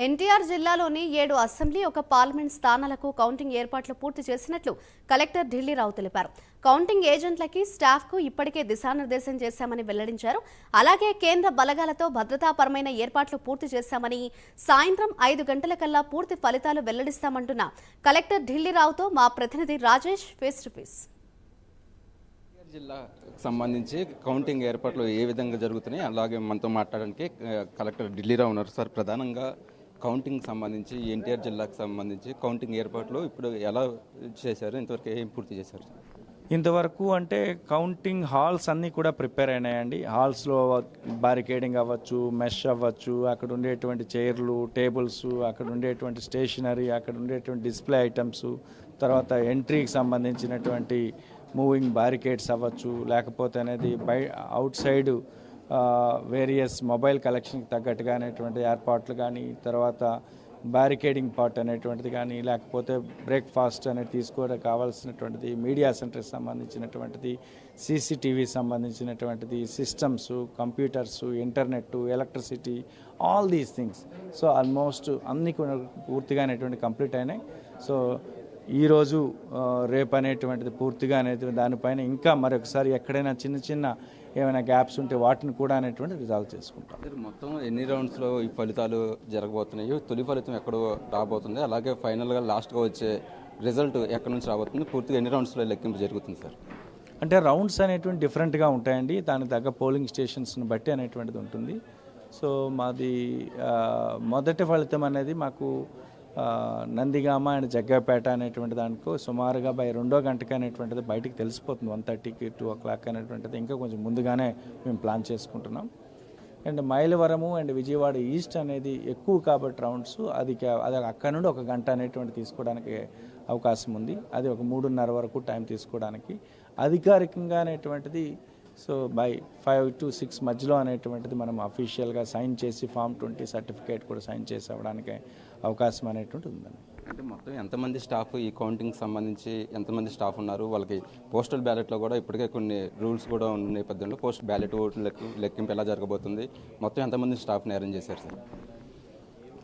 ఎన్టీఆర్ జిల్లాలోని 7 అసెంబ్లీ ఒక పార్లమెంట్ స్థానాలకు కౌంటింగ్ ఏర్పాట్లు పూర్తి చేసినట్లు కలెక్టర్ ఢిల్లీరావు తెలిపారు. కౌంటింగ్ ఏజెంట్లకి స్టాఫ్కు ఇప్పటికే దిశానిర్దేశం చేశామని వెల్లడించారు. అలాగే కేంద్ర బలగాలతో భద్రతాపరమైన ఏర్పాట్లు పూర్తి చేశామని, సాయంత్రం 5 గంటలకల్లా పూర్తి ఫలితాలు వెల్లడిస్తామంటున్న కలెక్టర్ ఢిల్లీరావుతో మా ప్రతినిధి రాజేష్ ఫేస్ టు ఫేస్. జిల్లాకు సంబంధించి కౌంటింగ్ ఏర్పాట్లు ఏ విధంగా జరుగుతున్నాయి, అలాగే మనతో మాట్లాడడానికి కలెక్టర్ ఢిల్లీరావు ఉన్నారు. సార్, ప్రధానంగా కౌంటింగ్ సంబంధించి ఎన్టీఆర్ జిల్లాకు సంబంధించి కౌంటింగ్ ఏర్పాట్లు ఇప్పుడు ఎలా చేశారు, ఇంతవరకు ఏం పూర్తి చేశారు? ఇంతవరకు అంటే కౌంటింగ్ హాల్స్ అన్నీ కూడా ప్రిపేర్ అయినాయండి. హాల్స్లో బారికేడింగ్ అవ్వచ్చు, మెష్ అవ్వచ్చు, అక్కడ ఉండేటువంటి చైర్లు, టేబుల్స్, అక్కడ ఉండేటువంటి స్టేషనరీ, అక్కడ ఉండేటువంటి డిస్ప్లే ఐటమ్స్, తర్వాత ఎంట్రీకి సంబంధించినటువంటి మూవింగ్ బారికేడ్స్ అవ్వచ్చు, లేకపోతే అనేది అవుట్ సైడ్ వేరియస్ మొబైల్ కలెక్షన్కి తగ్గట్టుగా అనేటువంటి ఏర్పాట్లు కానీ, తర్వాత బ్యారికేడింగ్ పార్ట్ అనేటువంటిది కానీ, లేకపోతే బ్రేక్ఫాస్ట్ అనేది తీసుకోవడానికి కావాల్సినటువంటిది, మీడియా సెంటర్కి సంబంధించినటువంటిది, సీసీటీవీ సంబంధించినటువంటిది, systems, computers, internet, electricity, all these things. So almost అన్నీ కూడా పూర్తిగా అనేటువంటి కంప్లీట్ అయినాయి. సో ఈరోజు రేపు అనేటువంటిది పూర్తిగా అనేటువంటి దానిపైన ఇంకా మరొకసారి ఎక్కడైనా చిన్న చిన్న ఏమైనా గ్యాప్స్ ఉంటే వాటిని కూడా అనేటువంటి రిజాల్వ్ చేసుకుంటాం. మొత్తం ఎన్ని రౌండ్స్లో ఈ ఫలితాలు జరగబోతున్నాయి, తొలి ఫలితం ఎక్కడ రాబోతుంది, అలాగే ఫైనల్గా లాస్ట్గా వచ్చే రిజల్ట్ ఎక్కడి నుంచి రాబోతుంది, పూర్తిగా ఎన్ని రౌండ్స్లో లెక్కింపు జరుగుతుంది సార్? అంటే రౌండ్స్ అనేటువంటి డిఫరెంట్గా ఉంటాయండి, దానికి తగ్గ పోలింగ్ స్టేషన్స్ని బట్టి అనేటువంటిది ఉంటుంది. సో మాది మొదటి ఫలితం అనేది మాకు నందిగామ అండ్ జగ్గపేట అనేటువంటి దానికో సుమారుగా 2 గంటకి అనేటువంటిది బయటికి తెలిసిపోతుంది. 1:30కి 2 o'clock అనేటువంటిది ఇంకా కొంచెం ముందుగానే మేము ప్లాన్ చేసుకుంటున్నాం. అండ్ మైలవరము అండ్ విజయవాడ ఈస్ట్ అనేది ఎక్కువ కాబట్టి రౌండ్స్ అది అక్కడ నుండి 1 గంట అనేటువంటి తీసుకోవడానికి అవకాశం ఉంది. అది ఒక 3:30 వరకు టైం తీసుకోవడానికి అధికారికంగా అనేటువంటిది. సో 5 to 6 మధ్యలో అనేటువంటిది మనం అఫీషియల్గా సైన్ చేసి Form 20 సర్టిఫికేట్ కూడా సైన్ చేసి అవ్వడానికి అవకాశం అనేటువంటిది ఉందండి. అంటే మొత్తం ఎంతమంది స్టాఫ్ ఈ కౌంటింగ్ సంబంధించి ఎంతమంది స్టాఫ్ ఉన్నారు? వాళ్ళకి పోస్టల్ బ్యాలెట్లో కూడా ఇప్పటికే కొన్ని రూల్స్ కూడా ఉన్న నేపథ్యంలో పోస్ట్ బ్యాలెట్ ఓట్లు లెక్కింపు ఎలా జరగబోతుంది, మొత్తం ఎంతమంది స్టాఫ్ని అరేంజ్ చేశారు సార్?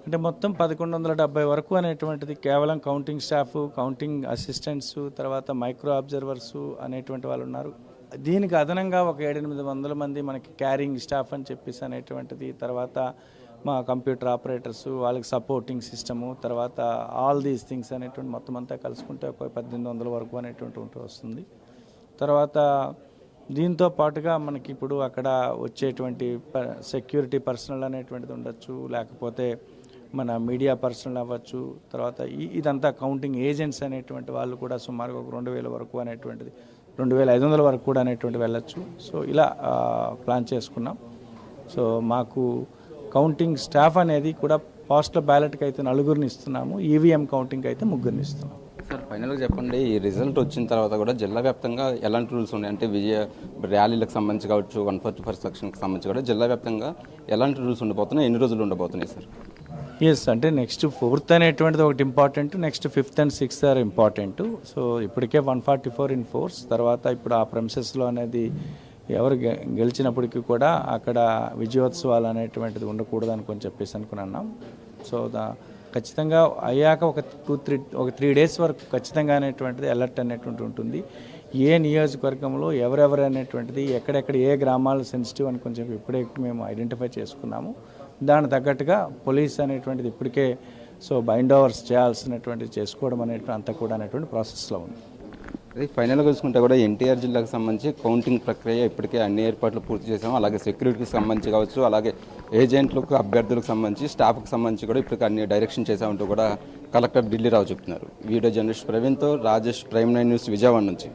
అంటే మొత్తం 1170 వరకు అనేటువంటిది కేవలం కౌంటింగ్ స్టాఫ్, కౌంటింగ్ అసిస్టెంట్స్, తర్వాత మైక్రో అబ్జర్వర్స్ అనేటువంటి వాళ్ళు ఉన్నారు. దీనికి అదనంగా ఒక 700-800 మంది మనకి క్యారింగ్ స్టాఫ్ అని చెప్పేసి అనేటువంటిది, తర్వాత మా కంప్యూటర్ ఆపరేటర్స్, వాళ్ళకి సపోర్టింగ్ సిస్టము, తర్వాత ఆల్ దీస్ థింగ్స్ అనేటువంటి మొత్తం అంతా కలుసుకుంటే ఒక 1800 వరకు అనేటువంటి వస్తుంది. తర్వాత దీంతో పాటుగా మనకి ఇప్పుడు అక్కడ వచ్చేటువంటి సెక్యూరిటీ పర్సనల్ అనేటువంటిది ఉండొచ్చు, లేకపోతే మన మీడియా పర్సనల్ అవ్వచ్చు, తర్వాత ఇదంతా కౌంటింగ్ ఏజెంట్స్ అనేటువంటి వాళ్ళు కూడా సుమారుగా ఒక 2000 వరకు అనేటువంటిది, 2500 వరకు కూడా అనేటువంటి వెళ్ళచ్చు. సో ఇలా ప్లాన్ చేసుకున్నాం. సో మాకు కౌంటింగ్ స్టాఫ్ అనేది కూడా పోస్టల్ బ్యాలెట్కి అయితే 4 ఇస్తున్నాము, ఈవీఎం కౌంటింగ్కి అయితే 3 ఇస్తున్నాము. సార్, ఫైనల్గా చెప్పండి, ఈ రిజల్ట్ వచ్చిన తర్వాత కూడా జిల్లా వ్యాప్తంగా ఎలాంటి రూల్స్ ఉన్నాయి? అంటే ర్యాలీలకు సంబంధించి కావచ్చు, 144 సెక్షన్కి సంబంధించి కూడా జిల్లా వ్యాప్తంగా ఎలాంటి రూల్స్ ఉండబోతున్నాయి, ఎన్ని రోజులు ఉండబోతున్నాయి సార్? ఎస్, అంటే నెక్స్ట్ 4th అనేటువంటిది ఒకటి important, next 5th and 6th are important. So ఇప్పటికే 144 ఇన్ ఫోర్స్, తర్వాత ఇప్పుడు ఆ ప్రెమిసెస్లో అనేది ఎవరు గెలిచినప్పటికీ కూడా అక్కడ విజయోత్సవాలు అనేటువంటిది ఉండకూడదని కొంచెం చెప్పేసి అనుకున్నాం. సో ఖచ్చితంగా అయ్యాక ఒక 3 days వరకు ఖచ్చితంగా అనేటువంటిది అలర్ట్ అనేటువంటి ఉంటుంది. ఏ నియోజకవర్గంలో ఎవరెవరు అనేటువంటిది, ఎక్కడెక్కడ ఏ గ్రామాలు సెన్సిటివ్ అని కొంచెం ఇప్పుడే మేము ఐడెంటిఫై చేసుకున్నాము. దానికి తగ్గట్టుగా పోలీస్ అనేటువంటిది ఇప్పటికే సో బైండ్ ఓవర్స్ చేయాల్సినటువంటిది చేసుకోవడం అనేటువంటి అంతా కూడా అనేటువంటి ప్రాసెస్లో ఉంది. ఫైనల్గా చూసుకుంటే కూడా ఎన్టీఆర్ జిల్లాకు సంబంధించి కౌంటింగ్ ప్రక్రియ ఇప్పటికే అన్ని ఏర్పాట్లు పూర్తి చేసాము. అలాగే సెక్యూరిటీకి సంబంధించి కావచ్చు, అలాగే ఏజెంట్లకు, అభ్యర్థులకు సంబంధించి, స్టాఫ్కి సంబంధించి కూడా ఇప్పటికే అన్ని డైరెక్షన్ చేసామంటూ కూడా కలెక్టర్ ఢిల్లీరావు చెప్తున్నారు. Video journalist ప్రవీణ్తో Rajesh, prime 9 news, Vijayawada నుంచి.